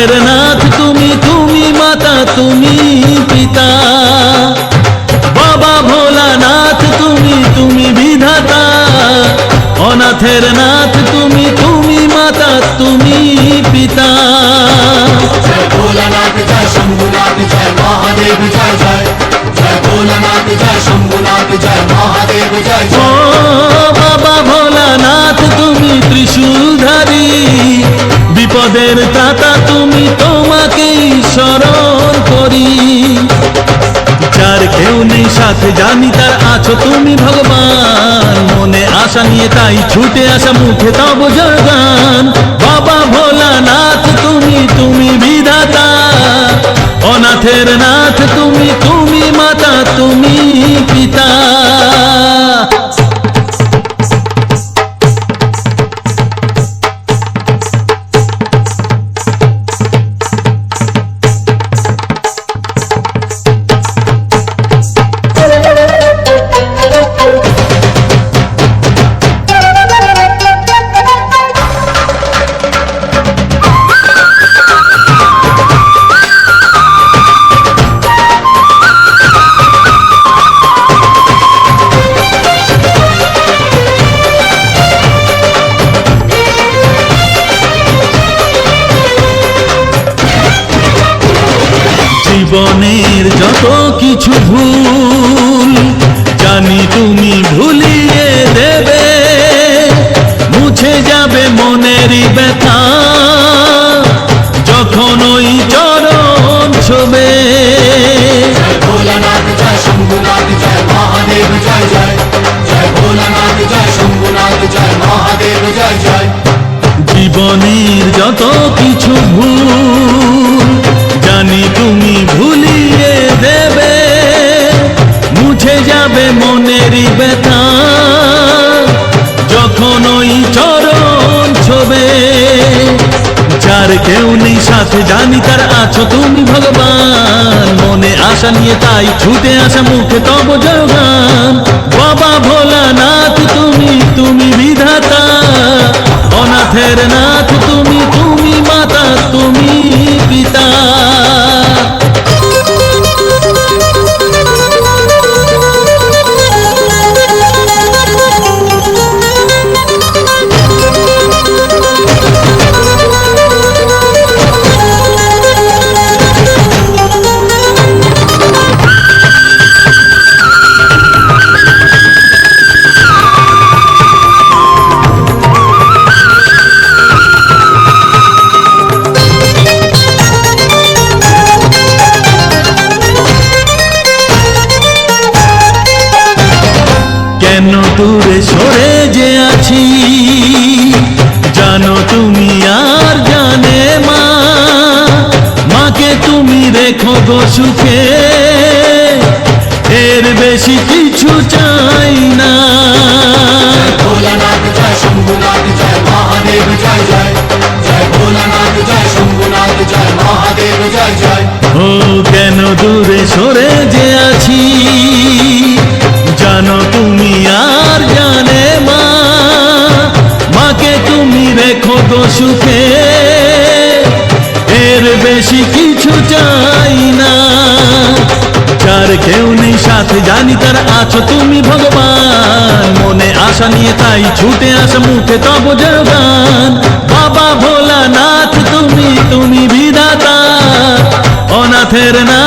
অনাথের নাথ তুমি, তুমি মাতা তুমি পিতা। বাবা ভোলানাথ তুমি, তুমি বিধাতা। অনাথের নাথ তুমি, তুমি মাতা তুমি পিতা। জয় ভোলানাথ জয় শম্ভুনাথ জয় মহাদেব জয় জয়। জয় ভোলানাথ জয় শম্ভুনাথ জয় মহাদেব জয় ও জয়। বাবা ভোলানাথ তুমি ত্রিশূলধারী, বিপদের ত্রাতা তুমি, তোমাকেই স্মরণ করি। যার কেউ নেই সাথে জানি তার আছো তুমি ভগবান। মনে আশা নিয়ে তাই ছুটে আসা মুখে তব জয়গান। বাবা ভোলানাথ তুমি, তুমি বিধাতা। অনাথের নাথ তুমি, তুমি মাতা তুমি পিতা। জীবনের যত কিছু ভুল জানি তুমি ভুলিয়ে দেবে। মুছে যাবে মনেরই ব্যথা যখন ওই চরণ ছোবে। জয় ভোলানাথ জয় শম্ভুনাথ জয় মহাদেব জয় জয়। জয় ভোলানাথ জয় শম্ভুনাথ জয় মহাদেব জয় জয়। জীবনের যত কিছু ভুল জানি তুমি ভুলিয়ে দেবে। মুছে যাবে মনেরই ব্যথা যখন ওই চরণ ছোবে। যার কেউ নেই সাথে জানি তার আছো তুমি ভগবান। মনে আশা নিয়ে তাই ছুটে আসা মুখে তব জয়গান। বাবা ভোলানাথ তুমি, তুমি বিধাতা। অনাথের নাথ তুমি, তুমি মাতা তুমি পিতা। কেন দূরে সরে যে আছি জানো তুমি আর জানে মা। মাকে তুমি রেখো গো সুখে, এর বেশি কিছু চাই না। ভোলানাথ জয় শম্ভুনাথ জয় মহাদেব জয় জয়। জয় ভোলানাথ জয় শম্ভুনাথ জয় মহাদেব জয় জয়। ও কেন দূরে সরে যে আছি জানো তুমি আর জানে মা। মাকে তুমি রেখো গো সুখে, এর বেশি কিছু চাই না। যার কেউ নেই সাথে জানি তার আছো তুমি ভগবান। মনে আশা নিয়ে তাই ছুটে আসা মুখে তব জয়গান। বাবা ভোলানাথ তুমি, তুমি বিধাতা। অনাথের না